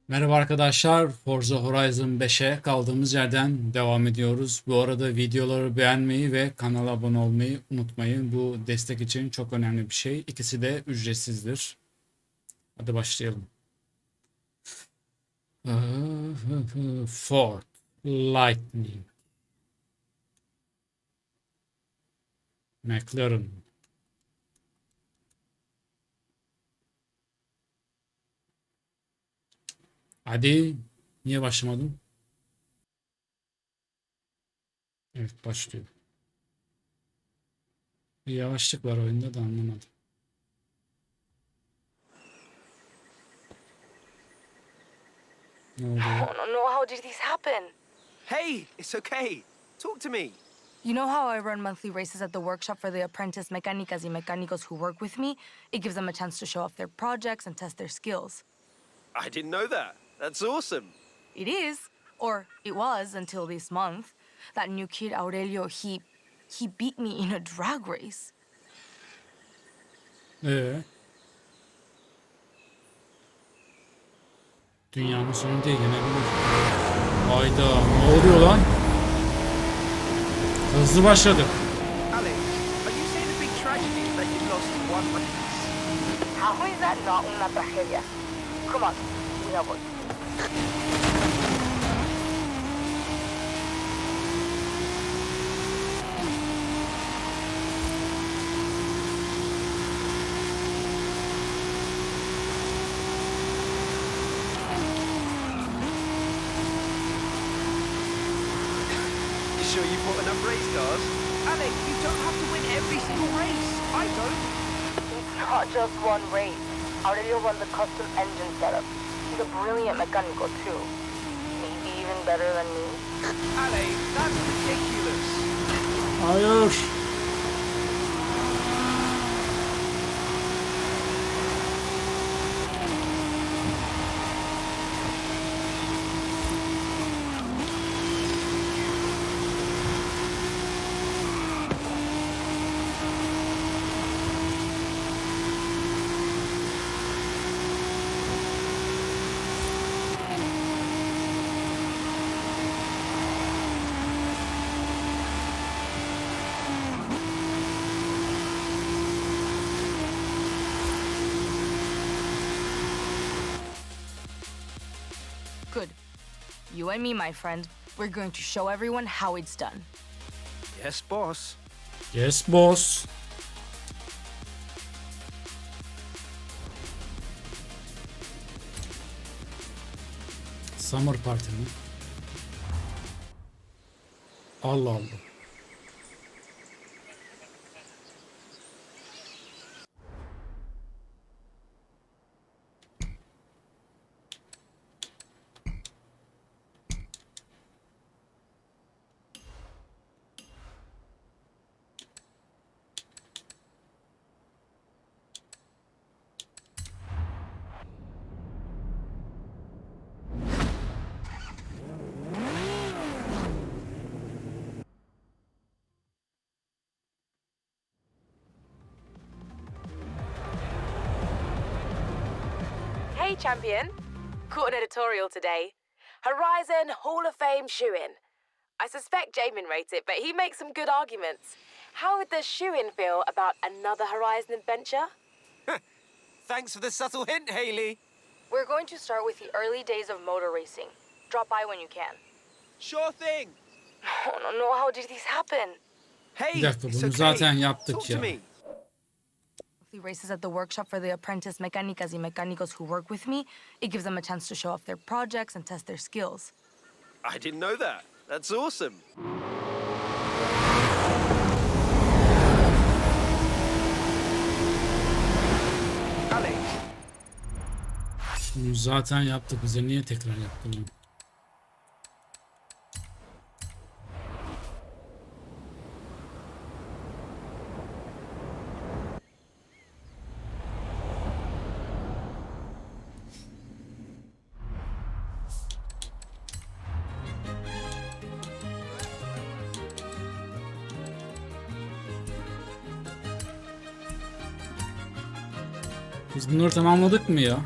Merhaba arkadaşlar, Forza Horizon 5'e kaldığımız yerden devam ediyoruz. Bu arada videoları beğenmeyi ve kanala abone olmayı unutmayın. Bu destek için çok önemli bir şey. İkisi de ücretsizdir. Hadi başlayalım. Ford Lightning McLaren. Hadi, niye başlamadım? Evet, başlıyor. Bir yavaşlık var oyunda da anlamadım. Ne oluyor? Oh, no, how did this happen? Hey, it's okay. Talk to me. You know how I run monthly races at the workshop for the apprentice mecánicas y mecánicos who work with me? It gives them a chance to show off their projects and test their skills. I didn't know that. That's awesome. It is, or it was until this month. That new kid Aurelio, he beat me in a drag race. Ee, Dünyanın sonu değil, yenebilir. Hayda, ne oluyor lan? Hızlı başladık. Alex, are you saying the big tragedy is that you lost one race? How is that not una tragedia? Come on, we have one. You sure you bought enough race cars? Alex, you don't have to win every single race. I don't. It's not just one race. Aurelio runs a custom engine setup. He's a brilliant mecánico too. Maybe even better than me. Alex, that's ridiculous. Hayır. Good. You and me, my friend, we're going to show everyone how it's done. Yes, boss. Yes boss. Summer Party mi? Allah Allah. Hey, champion. Caught an editorial today. Horizon Hall of Fame shoe-in. I suspect Jamin wrote it, but he makes some good arguments. How would the shoe-in feel about another Horizon adventure? Thanks for the subtle hint, Haley. We're going to start with the early days of motor racing. Drop by when you can. Sure thing. Oh, no, how did this happen? Hey, Bir dakika, it's bunu okay. zaten yaptık Talk ya. to me. Races at the workshop for the apprentice mecánicas y mecánicos who work with me. It gives them a chance to show off their projects and test their skills. I didn't know that. That's awesome. Alex, Bunu zaten yaptık. Bize niye tekrar yaptın? Biz bunları tamamladık mı ya?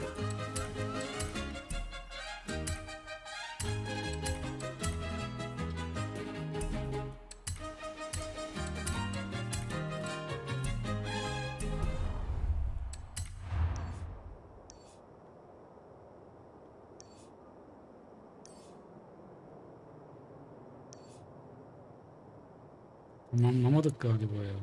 Anlamadık galiba ya.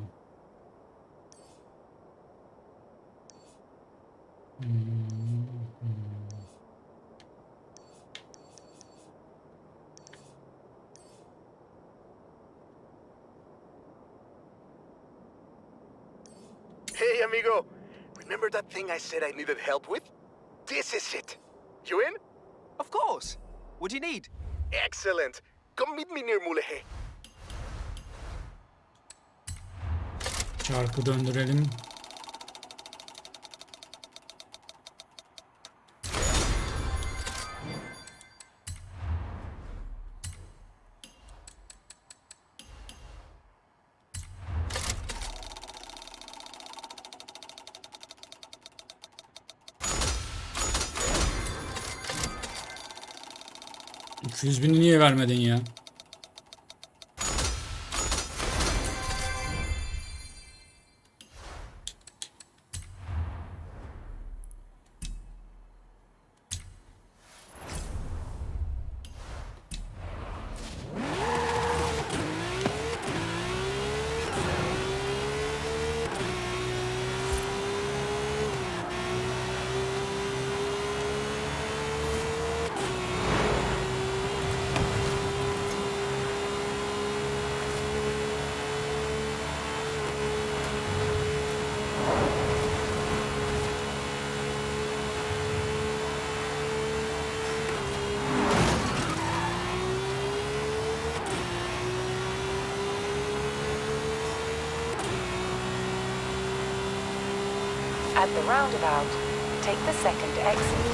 Hey, amigo. Remember that thing I said I needed help with? This is it. You in? Of course. What do you need? Excellent. Come meet me near Mulehe. Çarkı döndürelim. $200.000'i niye vermedin ya? At the roundabout, take the second exit.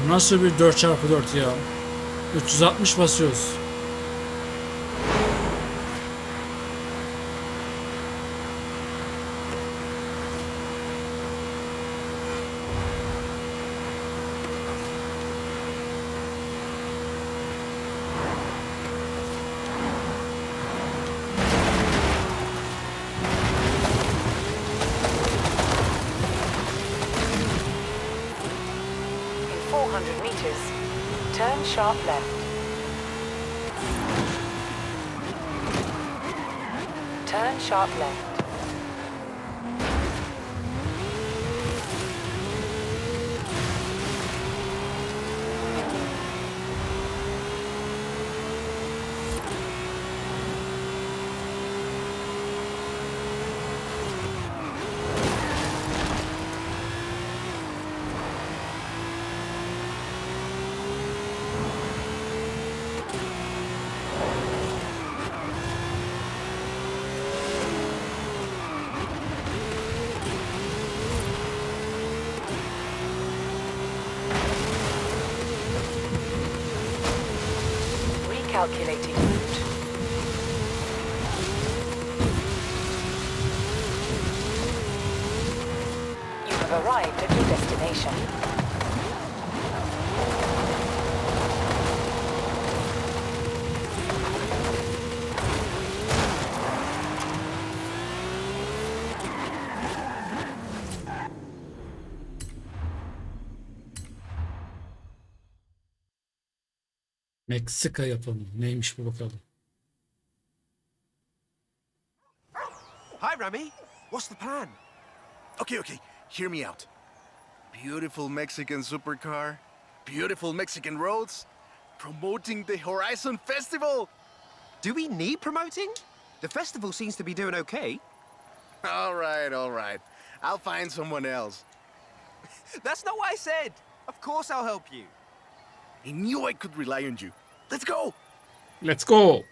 Bu nasıl bir 4x4 ya? 360 basıyoruz. In 400 meters, turn sharp left. Turn sharp left. Recalculating route. You have arrived at your destination. Meksika yapalım. Neymiş bu bakalım. Hi, Rami. What's the plan? Okay. Hear me out. Beautiful Mexican supercar. Beautiful Mexican roads. Promoting the Horizon Festival. Do we need promoting? The festival seems to be doing okay. All right. I'll find someone else. That's not what I said. Of course I'll help you. I knew I could rely on you. Let's go. Let's go.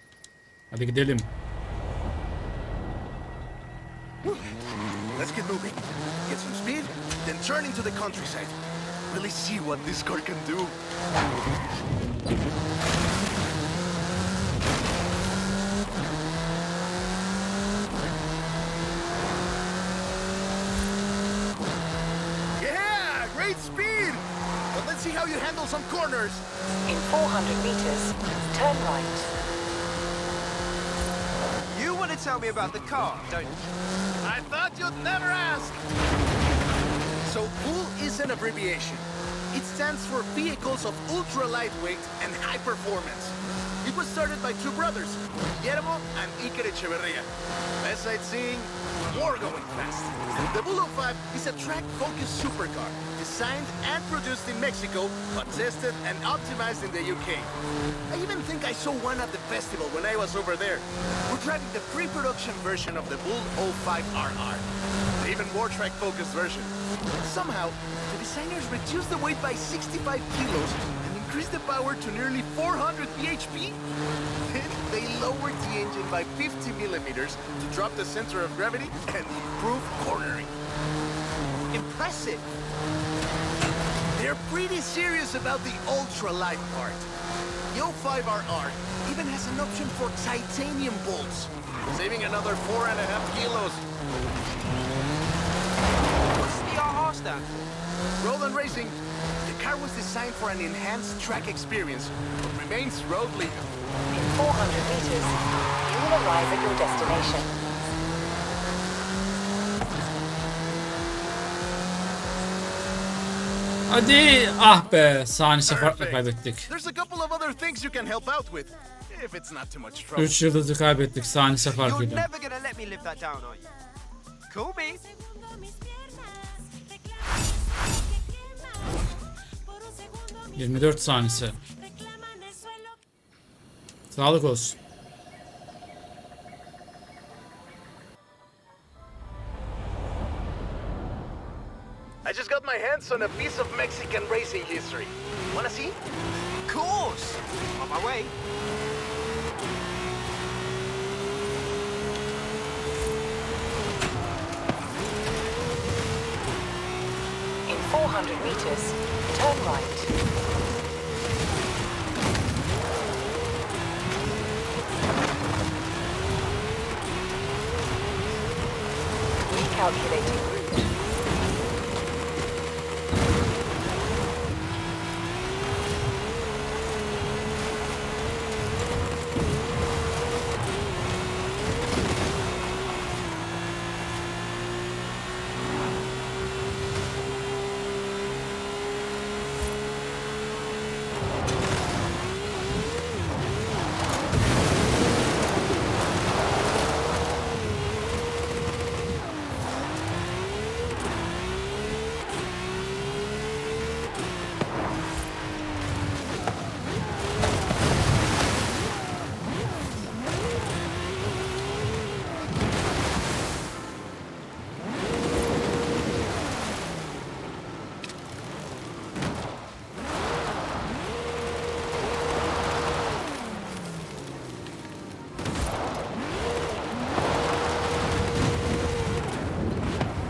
Hadi gidelim. Let's get moving. Get some speed, then turn into the countryside. Really see what this car can do. how you handle some corners. In 400 meters, turn right. You want to tell me about the car, don't you? I thought you'd never ask. So VUL is an abbreviation. It stands for Vehicles of Ultra Lightweight and High Performance. It was started by two brothers, Guillermo and Iker Echeverria. Less sightseeing, more going fast. The VUL 05 is a track-focused supercar, designed and produced in Mexico, but tested and optimized in the UK. I even think I saw one at the festival when I was over there. We're driving the pre-production version of the VUL 05RR, the even more track-focused version. Somehow, the designers reduced the weight by 65 kilos and increased the power to nearly 400 bhp. Then they lowered the engine by 50 millimeters to drop the center of gravity and improve cornering. Impressive! They're pretty serious about the ultra-light part. The 05RR even has an option for titanium bolts, saving another 4.5 kilos. What's the RR stand for? Road and racing. The car was designed for an enhanced track experience, but remains road legal. In 400 meters, you will arrive at your destination. Hadi ah be saniye farkla kaybettik. There's a couple of other things you can help out with, if it's not too much trouble. 3 yıldızı kaybettik saniye You're farkıyla. never gonna let me live that down, are you? Cool me. — 24 saniyesi. Sağlık olsun. I just got my hands on a piece of Mexican racing history. Wanna see? Of course. On my way. In 400 meters, turn right. Recalculating route.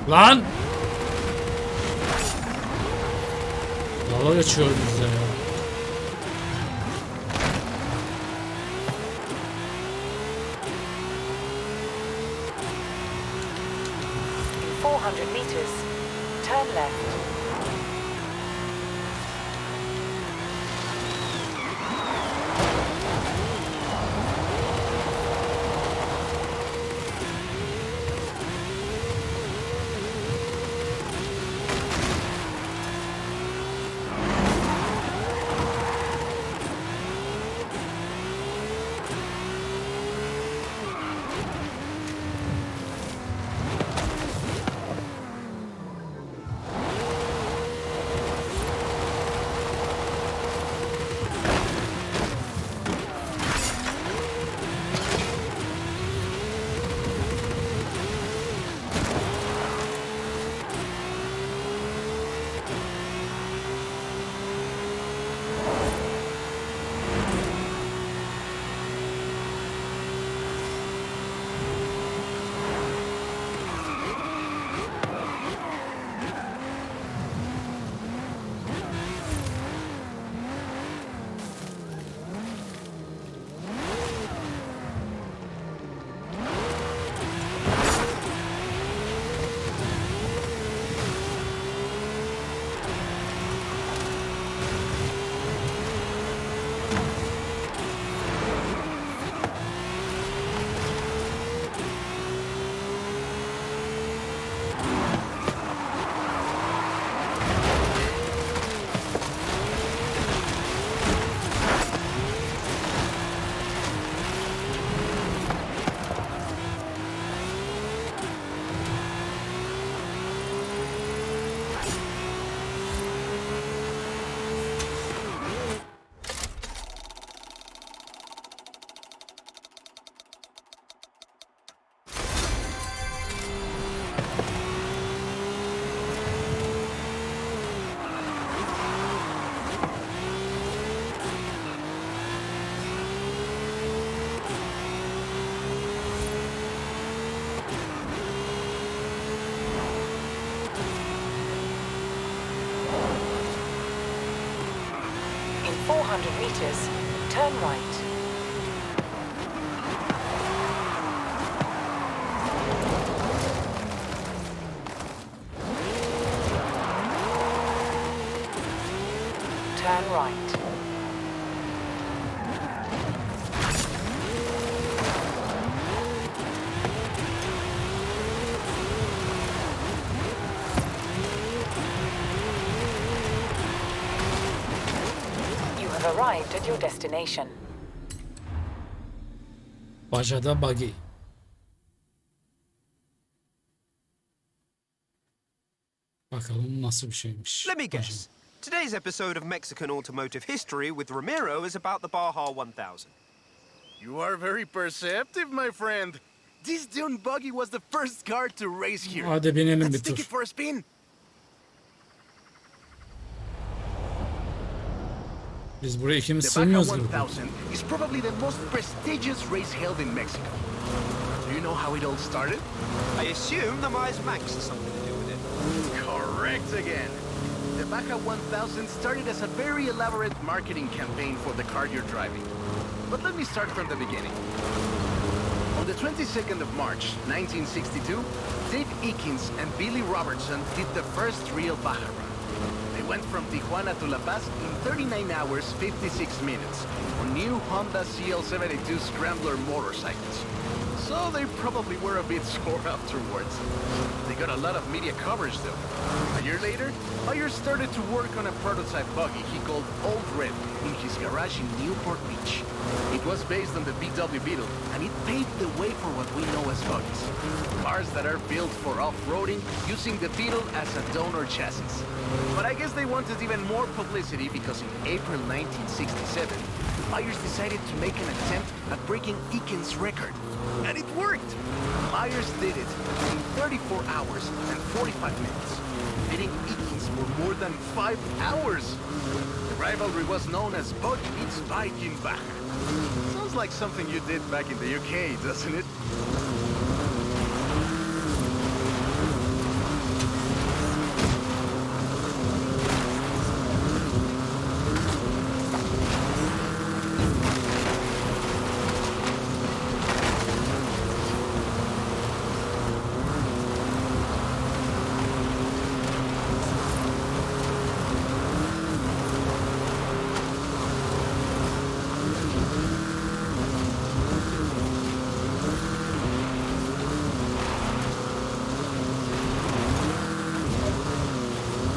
Lan! Dala geçiyor bize ya. In 400 meters, turn left. meters, turn right. Turn right. You have arrived at your destination. Bacada buggy. Bakalım nasıl bir şeymiş. Let me guess. Today's episode of Mexican Automotive History with Ramiro is about the Baja 1000. You are very perceptive, my friend. This dune buggy was the first car to race here. Hadi binelim bir Let's take tur. it for a spin. Biz buraya ikimiz The Baja sığmıyoruz gibi. 1000 is probably the most prestigious race held in Mexico. Do you know how it all started? I assume the Myers Max has something to do with it. Correct again. The Baja 1000 started as a very elaborate marketing campaign for the car you're driving. But let me start from the beginning. On the 22nd of March, 1962, Dave Eakins and Billy Robertson did the first real Baja run. They went from Tijuana to La Paz in 39 hours, 56 minutes on new Honda CL72 Scrambler motorcycles. So they probably were a bit sore afterwards. They got a lot of media coverage though. A year later, Myers started to work on a prototype buggy he called Old Red in his garage in Newport Beach. It was based on the VW Beetle, and it paved the way for what we know as buggies. Cars that are built for off-roading using the Beetle as a donor chassis. But I guess they wanted even more publicity because in April 1967, Myers decided to make an attempt at breaking Eakins' record. And it worked! Myers did it in 34 hours and 45 minutes, beating Eakins for more than 5 hours. The rivalry was known as Bug Beats Bike in Baja. Sounds like something you did back in the UK, doesn't it?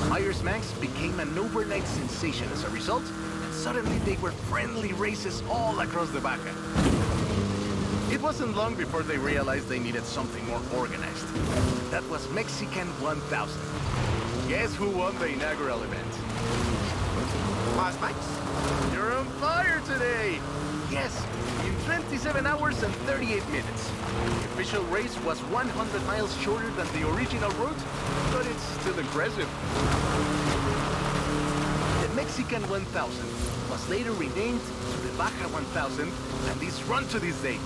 Myers Max became an overnight sensation as a result, and suddenly they were friendly races all across the Baja. It wasn't long before they realized they needed something more organized. That was Mexican 1000. Guess who won the inaugural event? Myers Max? You're on fire today! Yes, in 27 hours and 38 minutes. The official race was 100 miles shorter than the original route, but it's still impressive. The Mexican 1000 was later renamed to the Baja 1000, and is run to this day.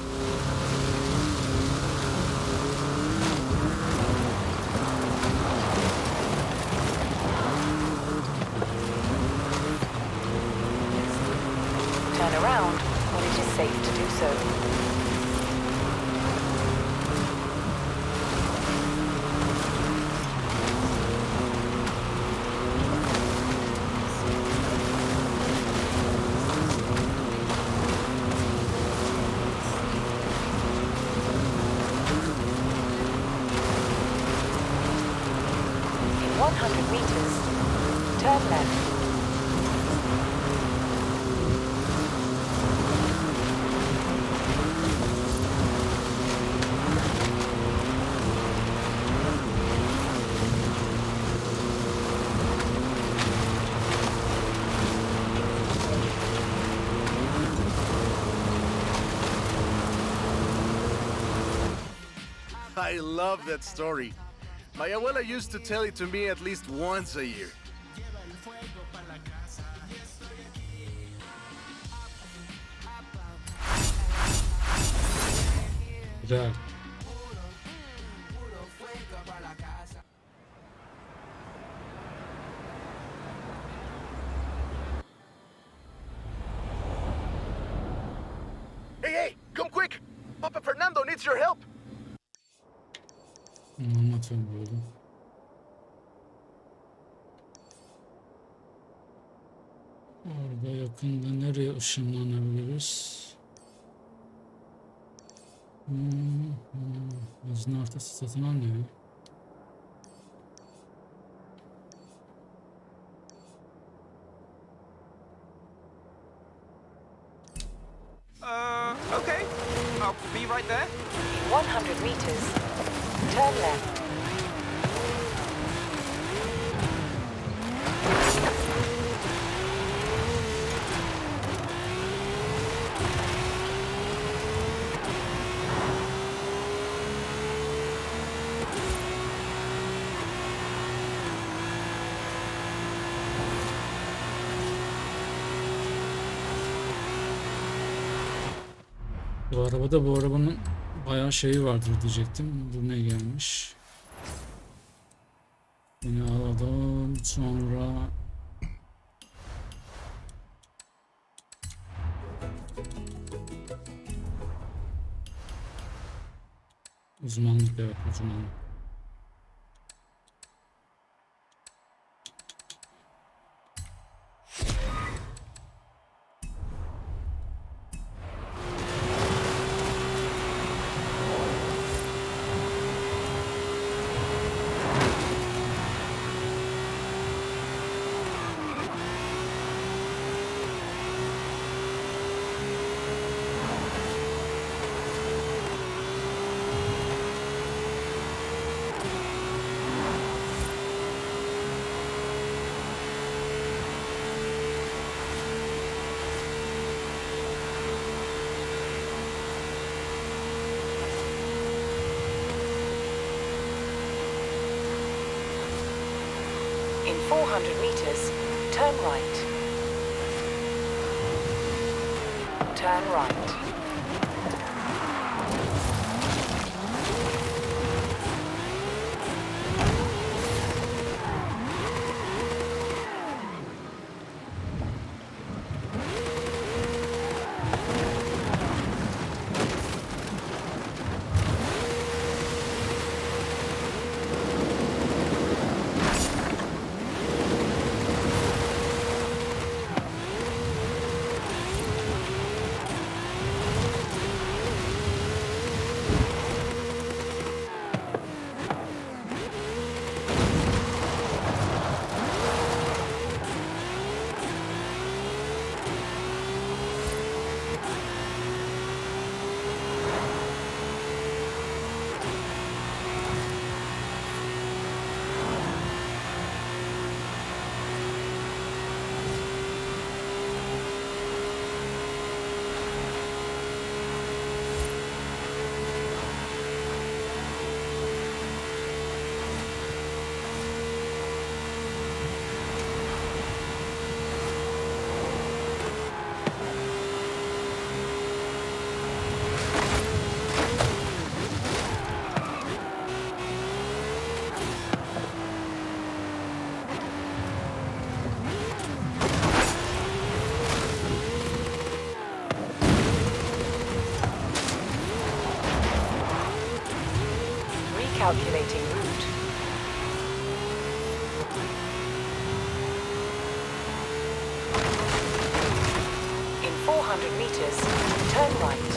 Turn around when it is safe to do so. In 100 meters, turn left. I love that story. My abuela used to tell it to me at least once a year. Güzel. needs your help. Anlatıyorum böyle. Orada yakında nereye ışınlanabiliriz? Hazine haritası satın almıyor. Okay. I'll be right there. 100 meters. Turn left. Bu arabada bu arabanın bayağı şeyi vardır diyecektim. Bu ne gelmiş? Beni alalım sonra uzmanlık, evet uzmanlık. In 400 meters, turn right. Turn right. Calculating route. In 400 meters, turn right.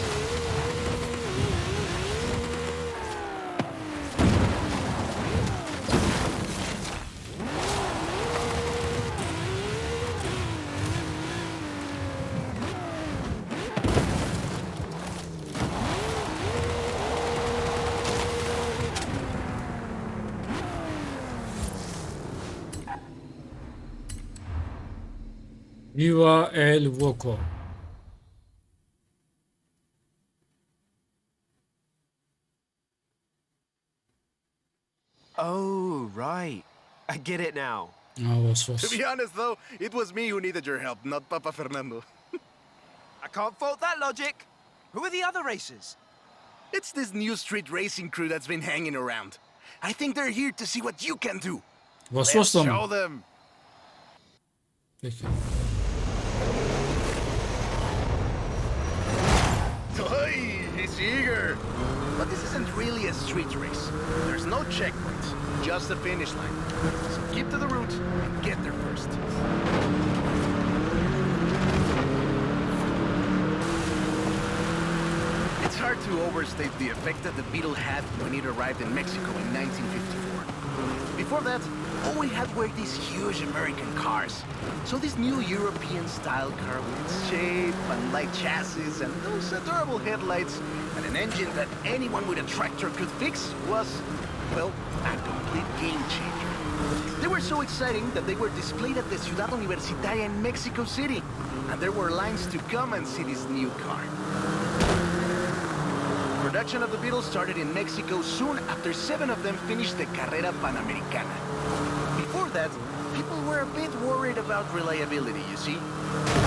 Viva el Voco. Oh, right. I get it now. Was To be honest, though, it was me who needed your help, not Papa Fernando. I can't fault that logic. Who are the other racers? It's this new street racing crew that's been hanging around. I think they're here to see what you can do. Let's Vasos'la show mı? them. Peki. Hey, he's eager. really a street race. There's no checkpoints, just a finish line. So keep to the route and get there first. It's hard to overstate the effect that the Beetle had when it arrived in Mexico in 1954. Before that, all we had were these huge American cars. So this new European-style car with its shape and light chassis and those adorable headlights and an engine that anyone with a tractor could fix was, well, a complete game changer. They were so exciting that they were displayed at the Ciudad Universitaria in Mexico City, and there were lines to come and see this new car. Production of the Beetle started in Mexico soon after 7 of them finished the Carrera Panamericana. Before that, people were a bit worried about reliability, you see.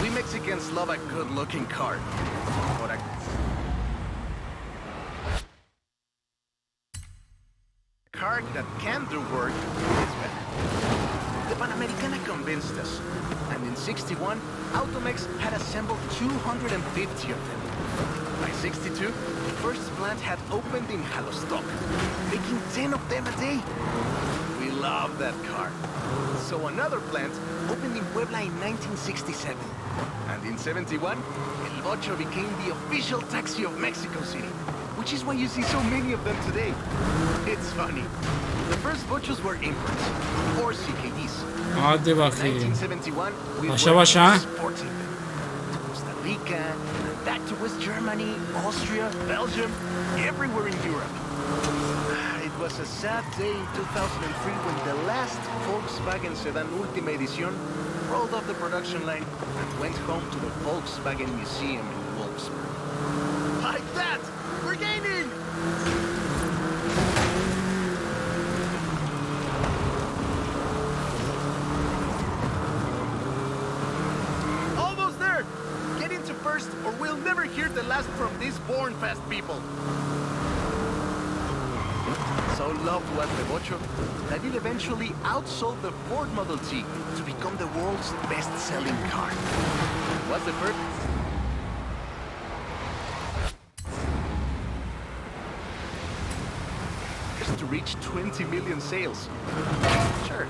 We Mexicans love a good-looking car. But a car that can do work is better. The Panamericana convinced us, and in '61, Automex had assembled 250 of them. By '62, the first plant had opened in Jalostoc, making 10 of them a day. We love that car. So another plant opened in Puebla in 1967. And in '71, El Bocho became the official taxi of Mexico City, which is why you see so many of them today. It's funny. The first Bochos were imports, or CKDs. Hadi In bakayım. 1971, we Başa were başa. exporting them to Costa Rica, and back to West Germany, Austria, Belgium, everywhere in Europe. It was a sad day in 2003 when the last Volkswagen sedan Ultima Edition rolled off the production line and went home to the Volkswagen Museum in Wolfsburg. Like that! We're gaining! Almost there! Get into first or we'll never hear the last from these born fast people. So loved was the Bocho that it eventually outsold the Ford Model T to become the world's best-selling car. Was the first to reach 20 million sales. Sure,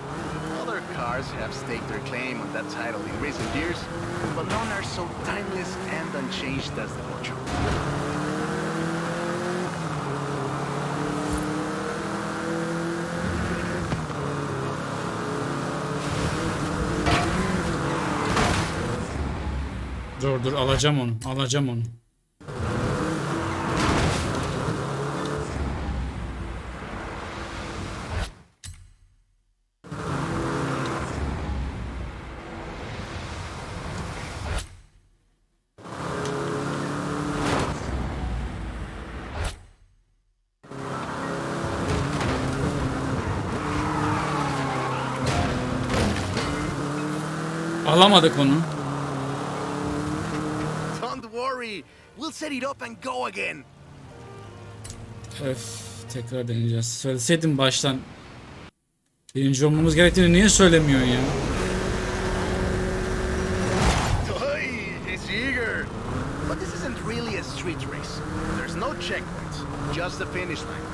other cars have staked their claim on that title in recent years, but none are so timeless and unchanged as the Bocho. Dur alacağım onu. Alamadık onu. Don't worry, we'll set it up and go again. Öf, tekrar deneyeceğiz. Söyleseydim baştan. Birinci olmamız gerektiğini niye söylemiyorsun ya? Toy, it's eager. But this isn't really a street race. There's no checkpoints, just a finish line.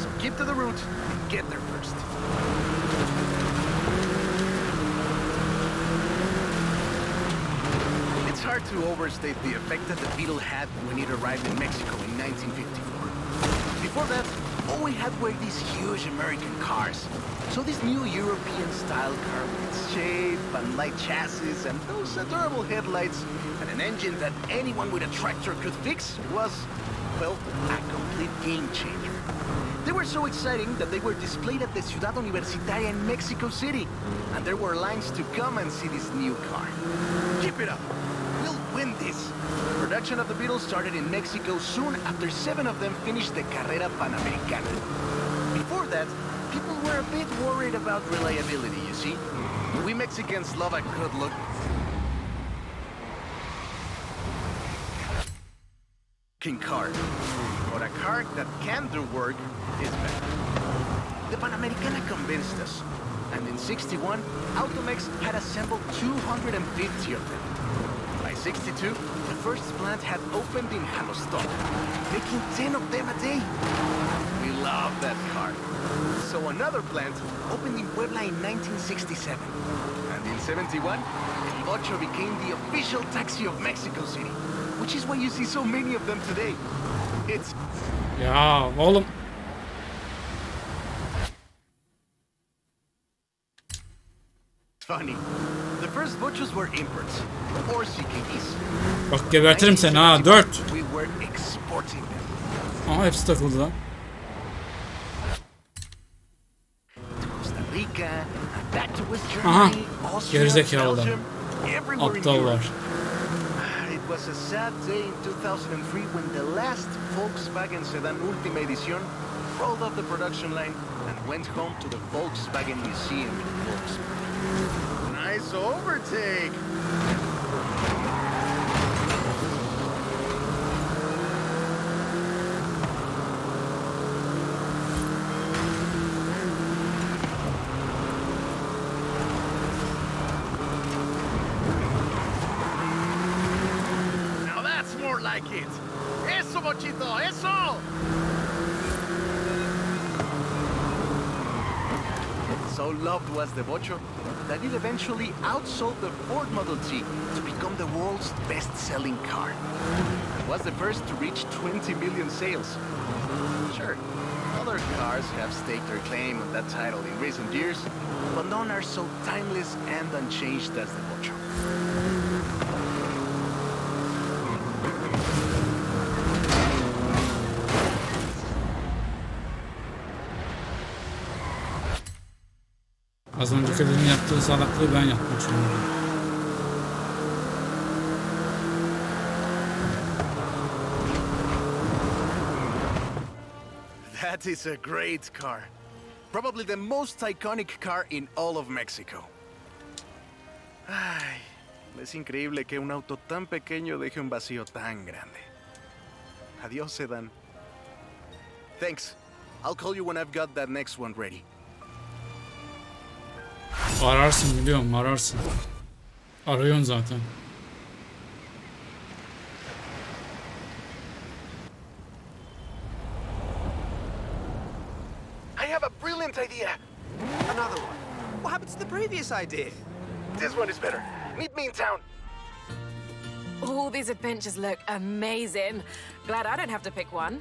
So keep to the route and get there first. It's hard to overstate the effect that the Beetle had when it arrived in Mexico in 1954. Before that, all we had were these huge American cars. So this new European-style car with its shape and light chassis and those adorable headlights and an engine that anyone with a tractor could fix was, well, a complete game changer. They were so exciting that they were displayed at the Ciudad Universitaria in Mexico City, and there were lines to come and see this new car. Keep it up! We'll win this! Production of the Beetle started in Mexico soon after 7 of them finished the Carrera Panamericana. Before that, people were a bit worried about reliability, you see. We Mexicans love a good look. Car, but a car that can do work is better. The Panamericana convinced us, and in '61, Automex had assembled 250 of them. By 1962, the first plant had opened in Hallostock, making 10 of them a day. We love that car. So another plant opened in Puebla in 1967. And in 71, El Ocho became the official taxi of Mexico City, which is why you see so many of them today. It's Ya oğlum. funny. The first Bochos were imports, or CKDs. Bak gebertirim seni ha. 4. We were exporting them. Aha hepsi takıldı lan. Costa Rica, back to West Aha. Germany, Austria, Gerizekalılar. Belgium, everywhere in Europe. Aptallar. It was a sad day in 2003 when the last Volkswagen sedan Ultima Edition rolled off the production line and went home to the Volkswagen Museum in Wolfsburg. Nice overtake! Now that's more like it! Eso, Bochito, eso! So loved was the Bocho that it eventually outsold the Ford Model T to become the world's best-selling car. It was the first to reach 20 million sales. Sure, other cars have staked their claim on that title in recent years, but none are so timeless and unchanged as the Bocho. Az öncekilerin yaptığı salaklığı ben yapmak zorundayım. That is a great car. Probably the most iconic car in all of Mexico. Ay, es increíble que un auto tan pequeño deje un vacío tan grande. Adiós, sedan. Thanks. I'll call you when I've got that next one ready. Ararsın biliyorum, ararsın. Arıyorsun zaten. I have a brilliant idea. Another one. What happened to the previous idea? This one is better. Meet me in town. All these adventures look amazing. Glad I don't have to pick one.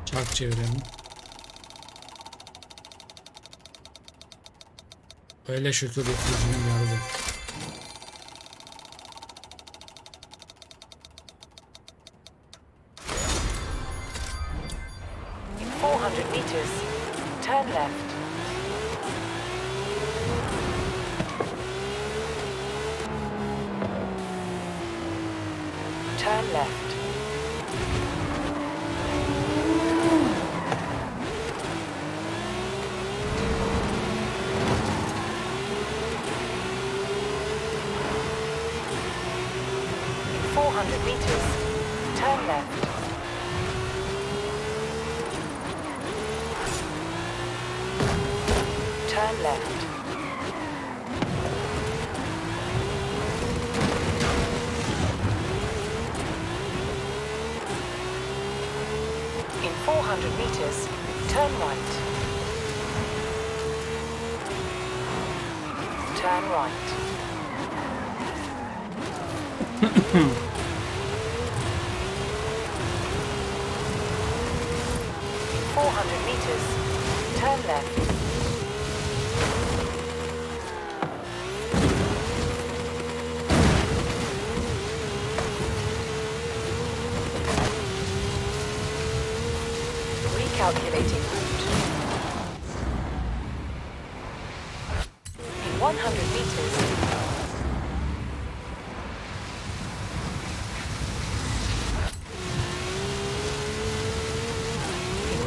Çark çevirelim. Öyle şükür yetişimim yardı. In 400 meters, turn left. Turn left. In 400 meters, turn left. Turn left. In 400 meters, turn right. Turn right. In 400 meters, turn left. Recalculating route. In 100 meters,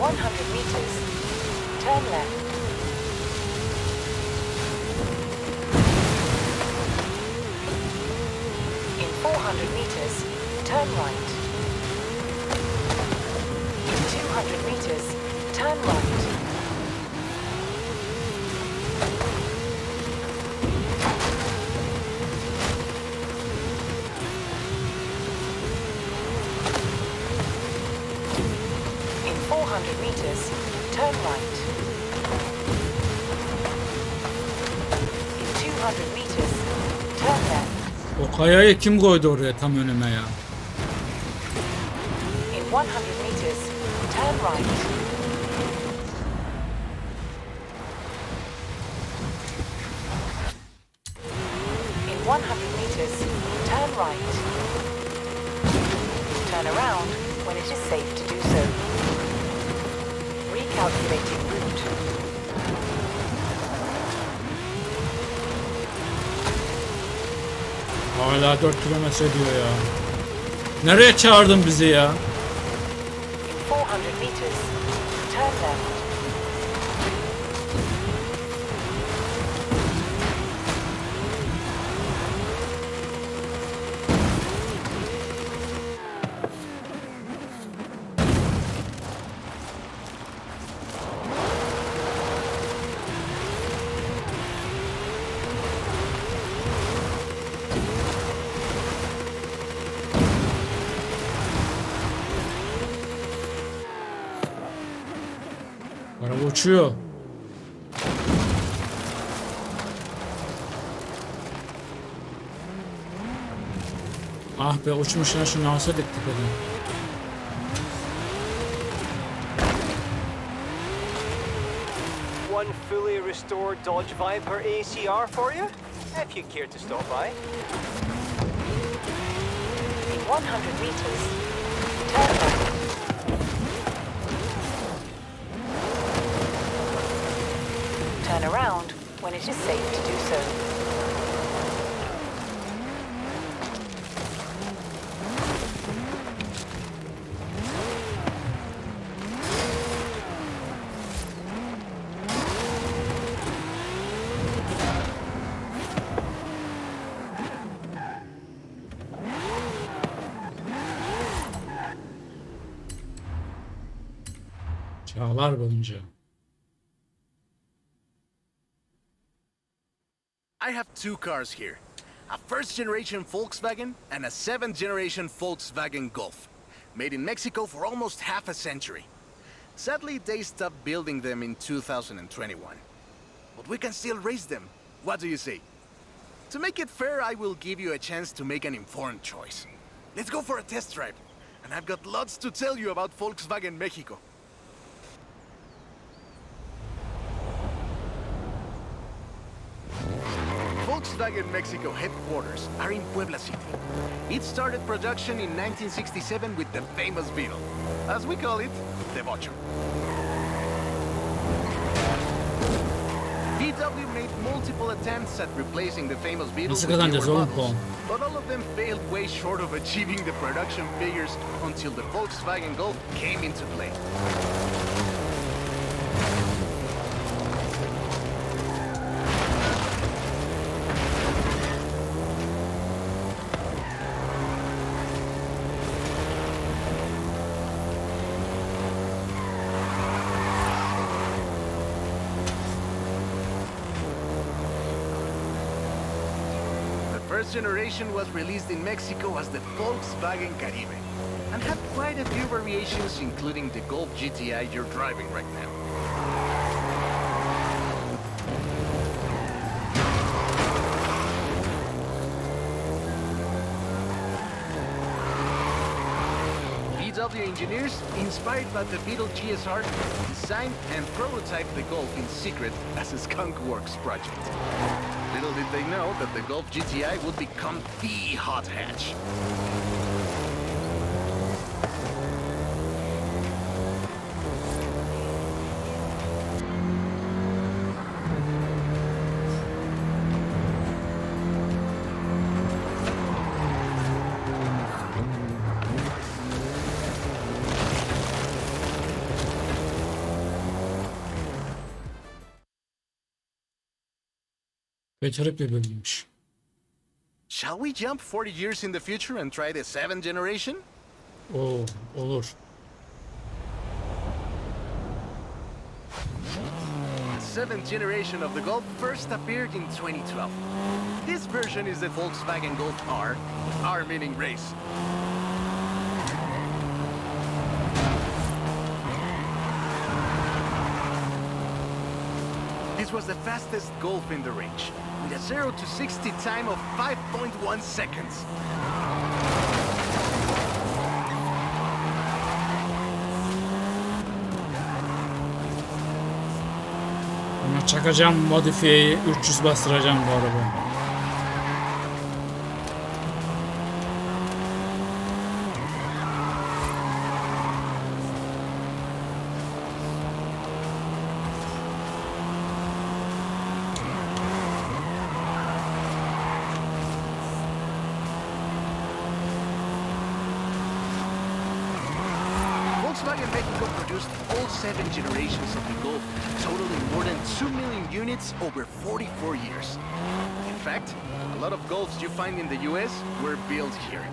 100 meters, turn left. In 400 meters, turn right. In 200 meters, turn right. In 400 meters, turn right. In 200 meters, turn left. O kayayı kim koydu oraya tam önüme ya? In 100 meters, turn right. In 100 meters, turn right. Turn around when it is safe to do so. Recalculating route. Hala 4 kilometre diyor ya. Nereye çağırdın bizi ya? In 400 meters, turn left. Araba uçuyor. Ah be, uçmuşuna şunu alsaydık tepeden. One fully restored Dodge Viper ACR for you, if you care to stop by. In 100 meters, turn left. Turn around when it is safe to do so. Çağlar boyunca. I have two cars here. A first generation Volkswagen and a 7th generation Volkswagen Golf. Made in Mexico for almost half a century. Sadly, they stopped building them in 2021. But we can still race them. What do you say? To make it fair, I will give you a chance to make an informed choice. Let's go for a test drive. And I've got lots to tell you about Volkswagen Mexico. Volkswagen Mexico headquarters are in Puebla City. It started production in 1967 with the famous Beetle. As we call it, the Bocho. VW made multiple attempts at replacing the famous Beetle Nasıl with kazanacağız newer oğlum models, puan? but all of them failed way short of achieving the production figures until the Volkswagen Golf came into play. First generation was released in Mexico as the Volkswagen Caribe and had quite a few variations, including the Golf GTI you're driving right now. VW engineers, inspired by the Beetle GSR, designed and prototyped the Golf in secret as a Skunk Works project. Little did they know that the Golf GTI would become the hot hatch. Becerip bir bölümmüş. Shall we jump 40 years in the future and try the 7th generation? Oo, olur. The 7th generation of the Golf first appeared in 2012. This version is the Volkswagen Golf R, R meaning race. This was the fastest Golf in the range, with a 0 to 60 time of 5.1 seconds. Ama çakacağım modifiyeyi 300 bastıracağım bu araba. Volkswagen Mexico produced all 7 generations of the Golf, totaling more than 2 million units over 44 years. In fact, a lot of Golfs you find in the US were built here.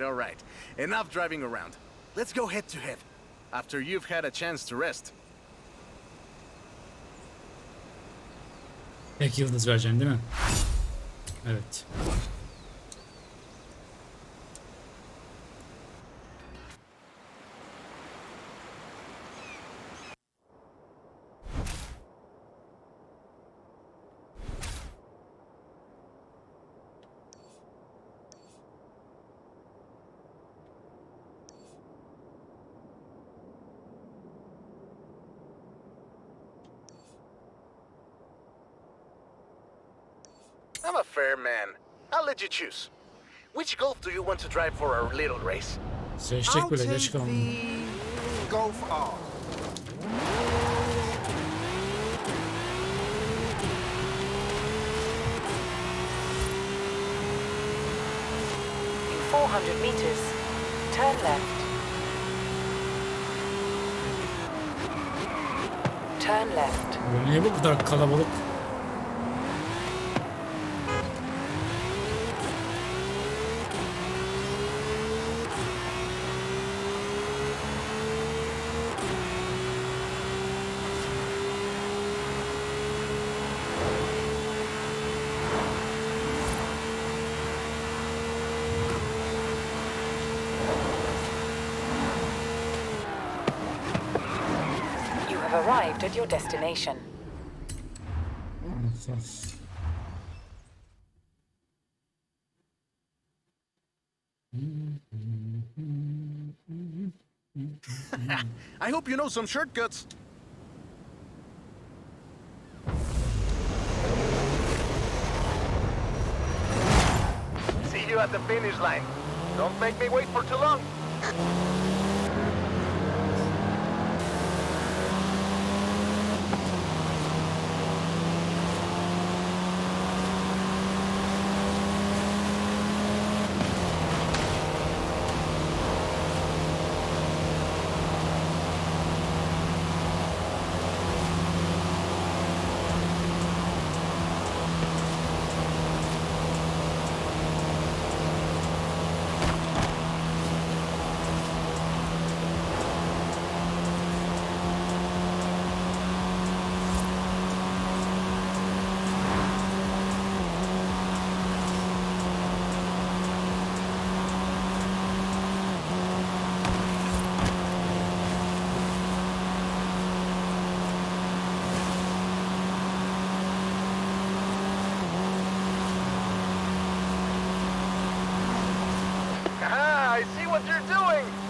All right. Enough driving around. Let's go head to head. After you've had a chance to rest. Tek yıldız vereceksin değil mi? Evet. I'm a fair man. I'll let you choose. Which Golf do you want to drive for our little race? Seçtik I'll bile take geç kaldım. the Golf R. In 400 meters, turn left. Turn left. Bu niye bu kadar kalabalık? You have arrived at your destination. I hope you know some shortcuts. See you at the finish line. Don't make me wait for too long.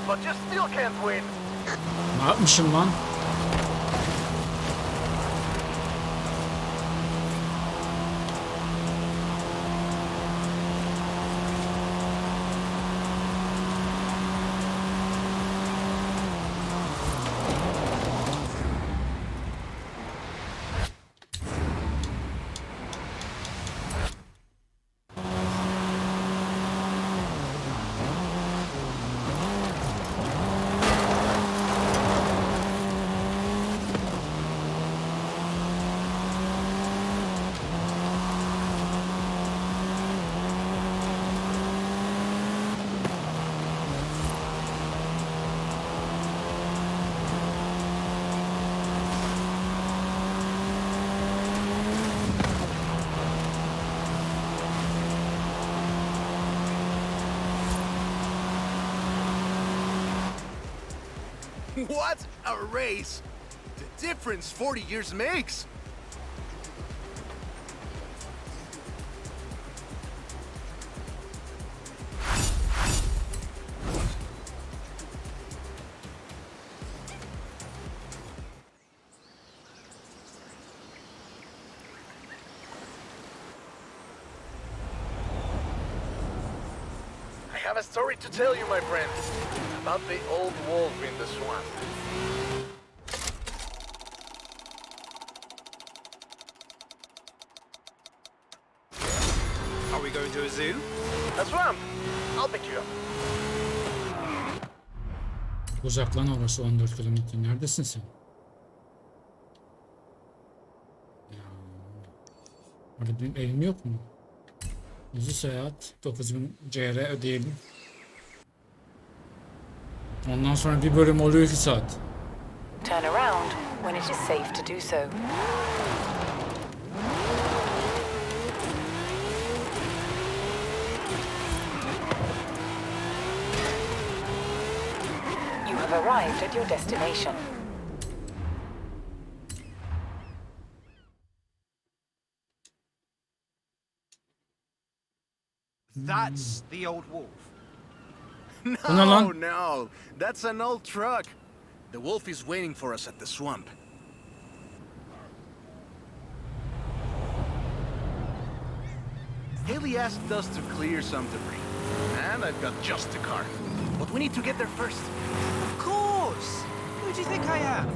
but you still can't win. Ne yapmışım lan? What a race! The difference 40 years makes! I have a story to tell you, my friend, about the old wolf in the swamp. Are we going to a zoo? A swamp! I'll pick you up. Uzak lan orası 14 kilometre. Neredesin sen? Ya. Orada benim evim yok mu? Uzun seyahat. 9000 CR ödeyelim. Ondan sonra bir bölüm oluyor 2 saat. Turn around when it is safe to do so. You have arrived at your destination. That's the old wolf. No, no, that's an old truck. The wolf is waiting for us at the swamp. Haley asked us to clear some debris, and I've got just the car. But we need to get there first. Of course! Who do you think I am?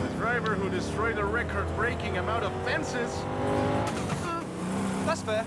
The driver who destroyed a record-breaking amount of fences. That's fair.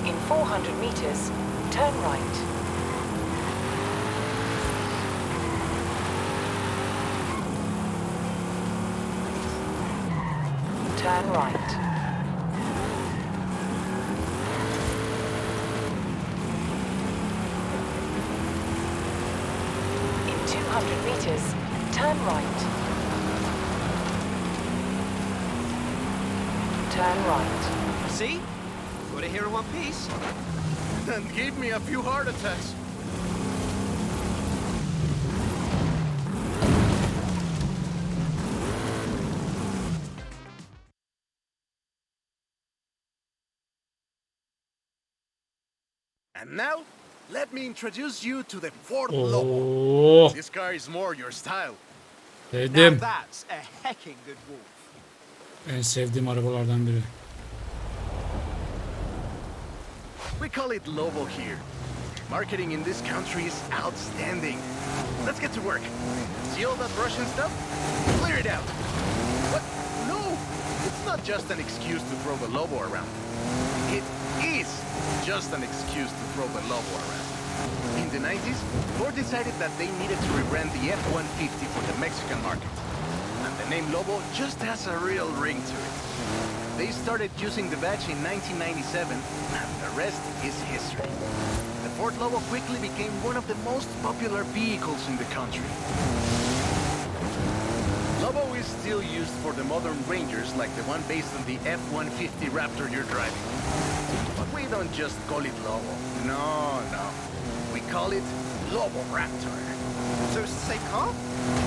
In 400 meters, turn right. Turn right. In 200 meters, turn right. Turn right. See? Got it here in one piece. And gave me a few heart attacks. And now, let me introduce you to the Ford Lobo. Oo, This car is more your style. Now sevdim. that's a hecking good wolf. En sevdiğim arabalardan biri. We call it Lobo here. Marketing in this country is outstanding. Let's get to work. See all that Russian stuff? Clear it out. What? No! It's not just an excuse to throw the Lobo around. It is just an excuse to throw the Lobo around. In the 90s, Ford decided that they needed to rebrand the F-150 for the Mexican market. And the name Lobo just has a real ring to it. They started using the badge in 1997, and the rest is history. The Ford Lobo quickly became one of the most popular vehicles in the country. Lobo is still used for the modern Rangers, like the one based on the F-150 Raptor you're driving. But we don't just call it Lobo. No. We call it Lobo Raptor. So it's the same car?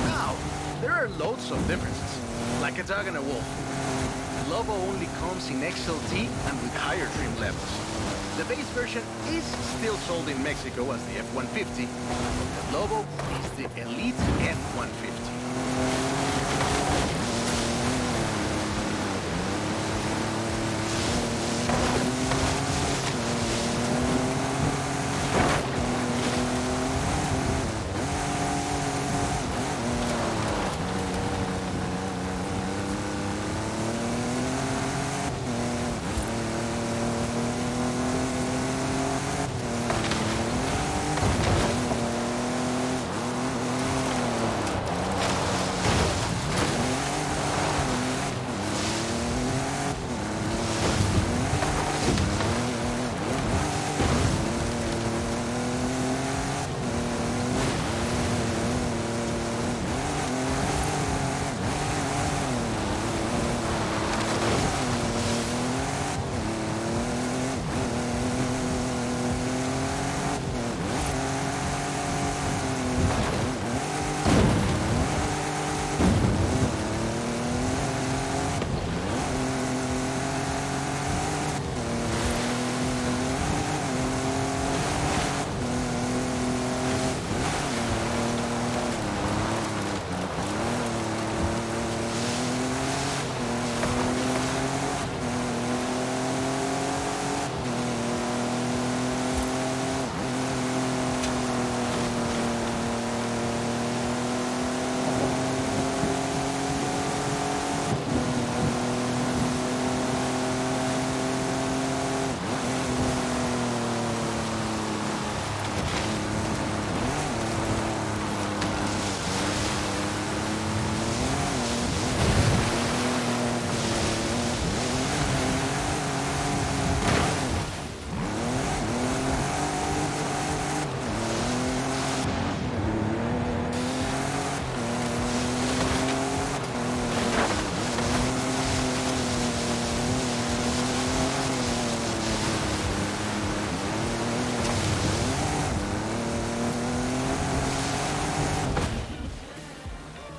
Now, there are loads of differences, like a dog and a wolf. Lobo only comes in XLT and with higher trim levels. The base version is still sold in Mexico as the F-150, but the Lobo is the elite F-150.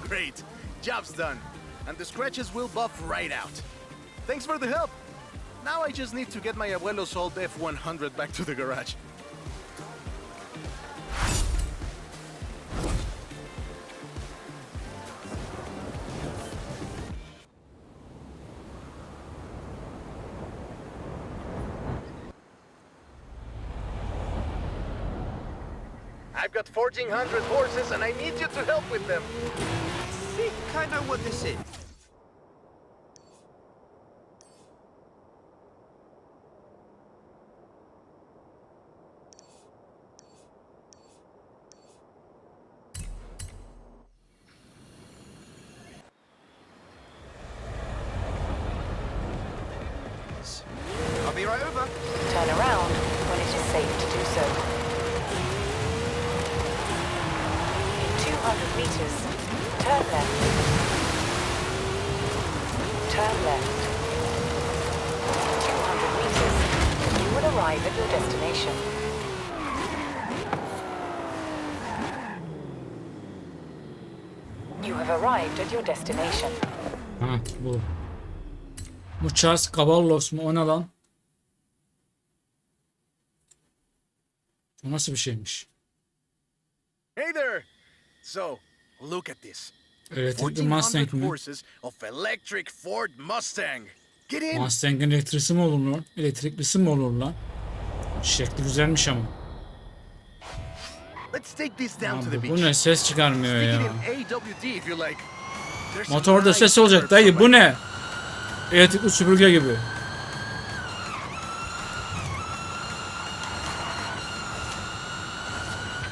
Great, job's done. And the scratches will buff right out. Thanks for the help. Now I just need to get my abuelo's old F-100 back to the garage. I've got 1,400 horses and I need you to help with them. I think I know what this is. I'll be right over. Turn around when it is safe to do so. In 200 meters, turn left. Turn left. In 200 meters, you will arrive at your destination. You have arrived at your destination. Ha bu. Bu Charles Caballos mu? O ne lan? O nasıl bir şeymiş? Hey there! So, look at this. Elektrikli Mustang 1,400 mi? horses of electric Ford Mustang. Get in! Mustang'in elektrisi mi olur lan? Elektriklisi mi olur lan? Şekli güzelmiş ama. Let's take this down to the Abi, beach. bu ne? Ses çıkarmıyor Stick ya. it in AWD if you like. There's some Motorda nice ses olacak curves dayı. on Bu my- ne? Elektrikli süpürge gibi.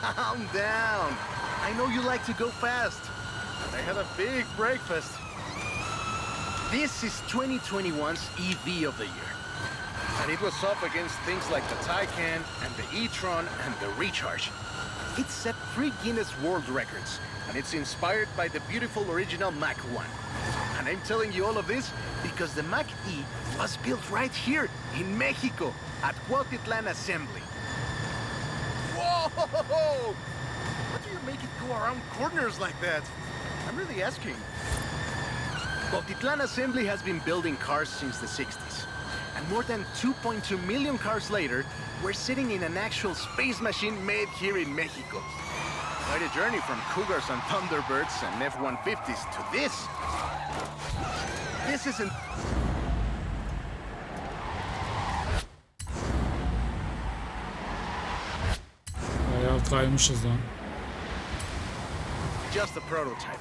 Calm down. I know you like to go fast. I had a big breakfast. This is 2021's EV of the year. And it was up against things like the Taycan and the e-tron and the Recharge. It set 3 Guinness World Records, and it's inspired by the beautiful original Mach 1. And I'm telling you all of this because the Mach E was built right here in Mexico at Cuautitlán Assembly. Whoa! How do you make it go around corners like that? I'm really asking. Cuautitlán Assembly has been building cars since the 60s. And more than 2.2 million cars later, we're sitting in an actual space machine made here in Mexico. Quite a journey from Cougars and Thunderbirds and F-150s to this. This isn't Bayağı kaymışız lan. just a prototype.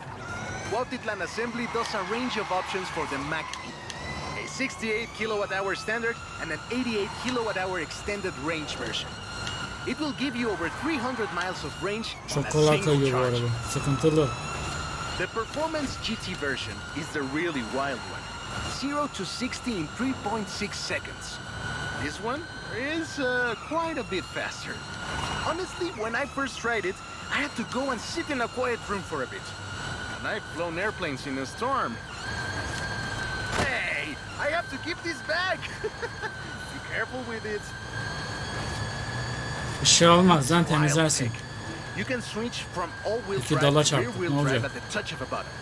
Cuautitlán Assembly does a range of options for the Mach E. A 68 kilowatt-hour standard and an 88 kilowatt-hour extended range version. It will give you over 300 miles of range on Çok a kolay single kayıyor bu charge. arada. Sıkıntılı. The Performance GT version is the really wild one. 0 to 60 in 3.6 seconds. This one is quite a bit faster. Honestly, when I first tried it, I had to go and sit in a quiet room for a bit. And I've flown airplanes in a storm. Hey, I have to keep this back. Be careful with it. Bir şey olmaz lan, Wild temizlersin. pick. You can switch from all-wheel İki drive dala to çarptık, rear-wheel ne drive olacak? at the touch of a button.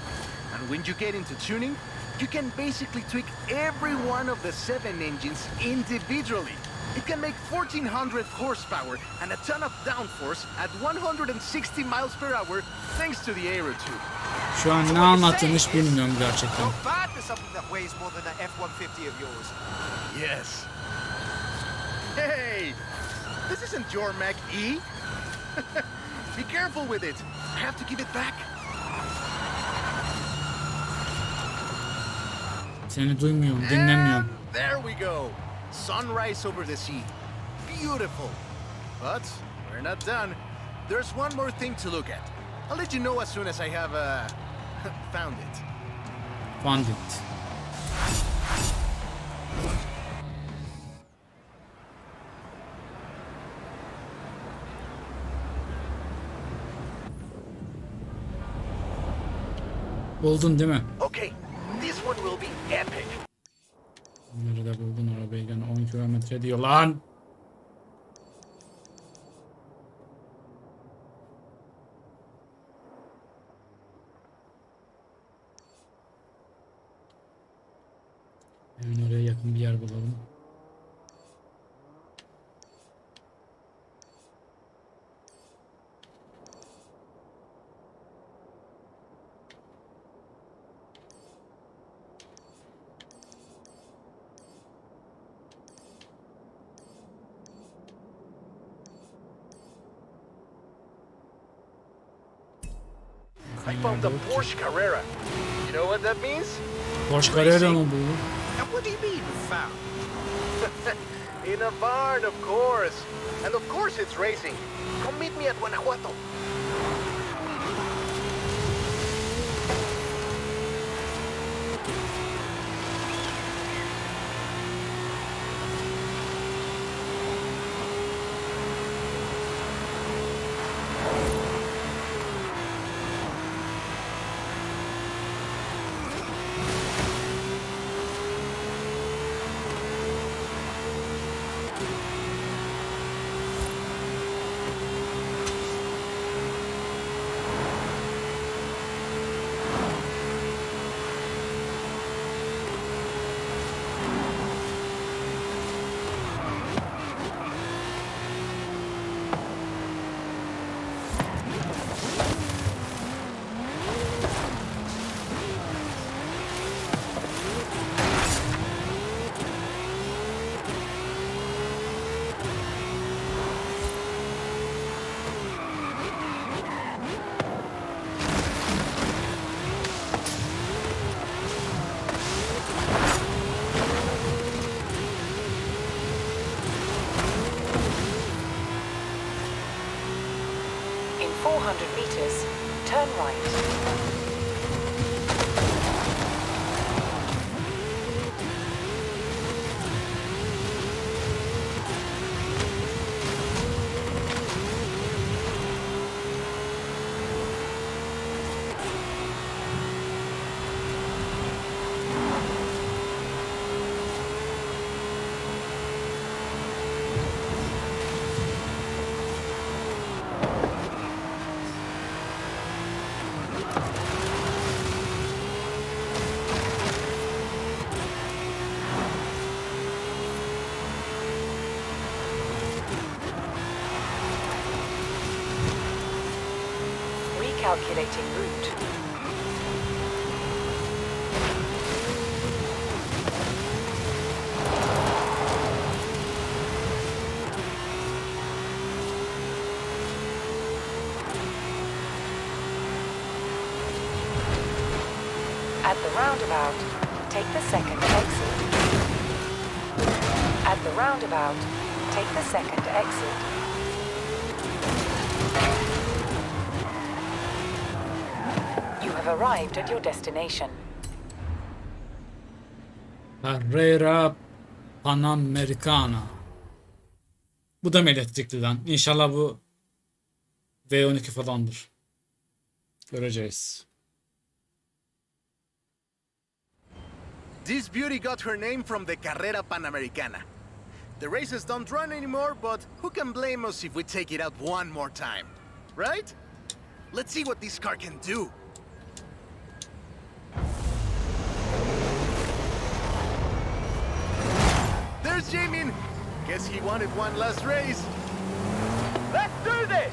And when you get into tuning, you can basically tweak every one of the 7 engines individually. It can make 1400 horsepower and a ton of downforce at 160 miles per hour thanks to the aero tube. Şu an ne anlattığını hiç bilmiyorum gerçekten. Not bad for something that weighs more than that F-150 of yours. Yes. Hey, this isn't your Mach E. Be careful with it. I have to give it back. Seni duymuyorum, dinlemiyorum. And there we go. Sunrise over the sea. Beautiful. But we're not done. There's one more thing to look at. I'll let you know as soon as I have found it. Found it. Buldun değil mi? Okay, this one will be epic. Nerede buldun arabayı gene 10 kilometre diyor lan. Hemen oraya yakın bir yer bulalım. I found the Porsche Carrera. You know what that means? Porsche Carrera mı bu? And what do you mean, found? In a barn, of course. And of course it's racing. Come meet me at Guanajuato. In 400 meters, turn right. Calculating route. At the roundabout, take the second exit. At the roundabout, take the second exit. You have arrived at your destination. Carrera Panamericana. Bu da mı elektrikli lan? İnşallah bu V12 falandır. Göreceğiz. This beauty got her name from the Carrera Panamericana. The races don't run anymore, but who can blame us if we take it out one more time? Right? Let's see what this car can do. There's Jamin! Guess he wanted one last race. Let's do this!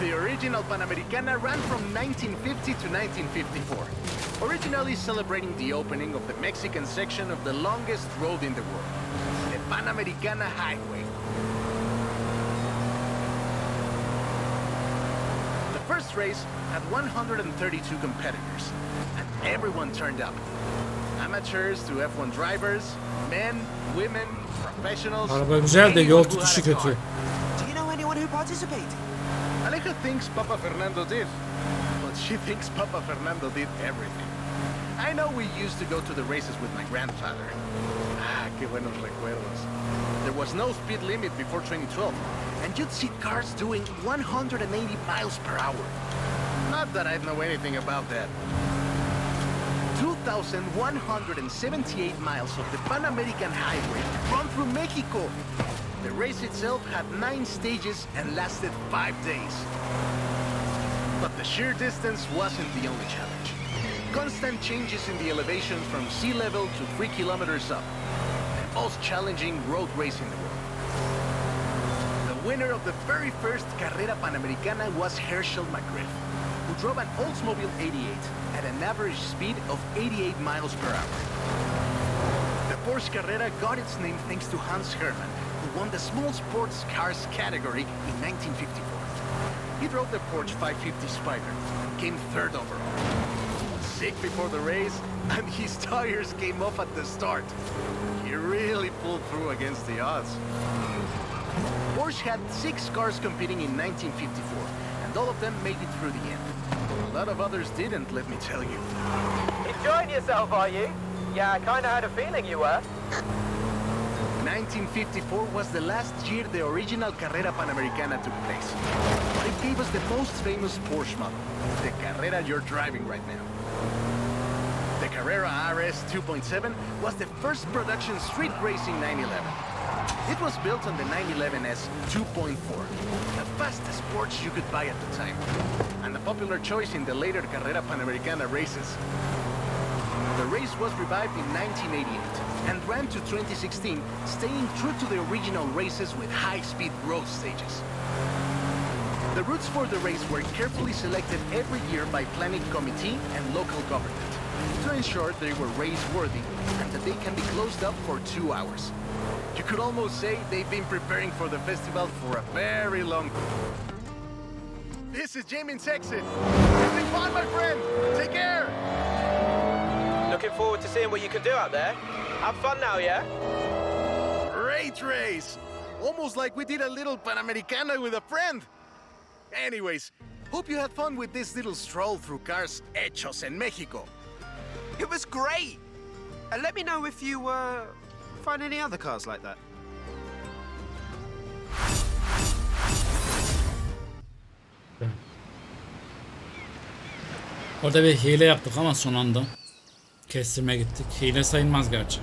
The original Panamericana ran from 1950 to 1954, originally celebrating the opening of the Mexican section of the longest road in the world, the Panamericana Highway. The first race had 132 competitors, and everyone turned up. Amateurs to F1 drivers, men, women, professionals. Araba güzel de yol anyone who had tutuşu a car. kötü. Do you know anyone who participated? Aleja thinks Papa Fernando did, but she thinks Papa Fernando did everything. I know we used to go to the races with my grandfather. Ah, qué buenos recuerdos. There was no speed limit before 2012, and you'd see cars doing 180 miles per hour. Not that I know anything about that. 2,178 miles of the Pan American Highway run through Mexico. The race itself had 9 stages and lasted 5 days. But the sheer distance wasn't the only challenge. Constant changes in the elevation from sea level to 3 kilometers up. The most challenging road race in the world. The winner of the very first Carrera Panamericana was Herschel McGriff, who drove an Oldsmobile 88 at an average speed of 88 miles per hour. The Porsche Carrera got its name thanks to Hans Hermann, who won the small sports cars category in 1954. He drove the Porsche 550 Spider and came 3rd overall. Sick before the race, and his tires came off at the start. He really pulled through against the odds. Porsche had 6 cars competing in 1954, and all of them made it through the end. A lot of others didn't, let me tell you. Enjoying yourself, are you? Yeah, I kinda had a feeling you were. 1954 was the last year the original Carrera Panamericana took place. But it gave us the most famous Porsche model, the Carrera you're driving right now. The Carrera RS 2.7 was the first production street racing 911. It was built on the 911S 2.4, the fastest Porsche you could buy at the time, and a popular choice in the later Carrera Panamericana races. The race was revived in 1988 and ran to 2016, staying true to the original races with high-speed road stages. The routes for the race were carefully selected every year by planning committee and local government to ensure they were race-worthy and that they can be closed up for 2 hours. You could almost say they've been preparing for the festival for a very long time. This is Jamin's exit. It's been fun, my friend. Take care. Looking forward to seeing what you can do out there. Have fun now, yeah? Great race. Almost like we did a little Panamericana with a friend. Anyways, Hope you had fun with this little stroll through cars hechos en Mexico. It was great. And let me know if you find any other cars like that. Orada bir hile yaptık ama son anda kestirme gittik. Hile sayılmaz gerçi.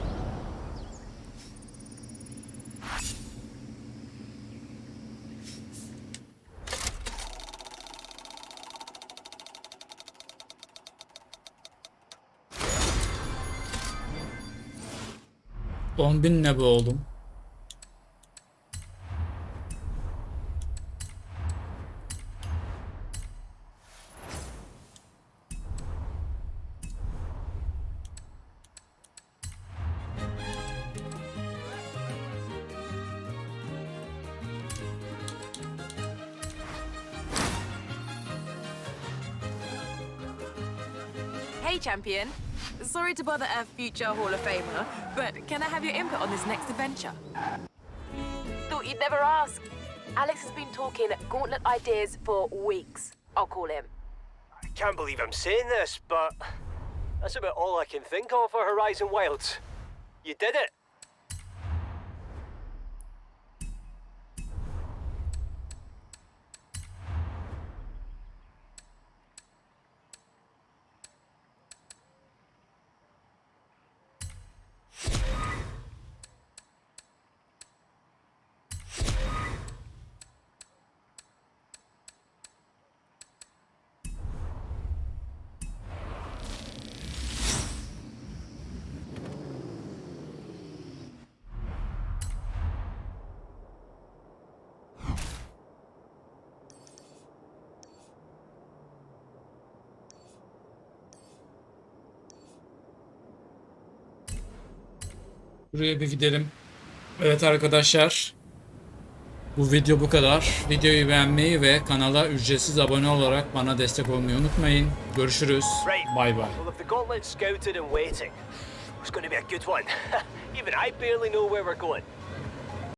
$10.000 ne bu oğlum? Hey, champion. Sorry to bother a future Hall of Famer, but can I have your input on this next adventure? Thought you'd never ask. Alex has been talking gauntlet ideas for weeks. I'll call him. I can't believe I'm saying this, but that's about all I can think of for Horizon Wilds. You did it! Buraya bir gidelim. Evet arkadaşlar. Bu video bu kadar. Videoyu beğenmeyi ve kanala ücretsiz abone olarak bana destek olmayı unutmayın. Görüşürüz. Right. Bay bay. Well, if the gauntlet's scouted and waiting, it's going to be a good one. Even I barely know where we're going.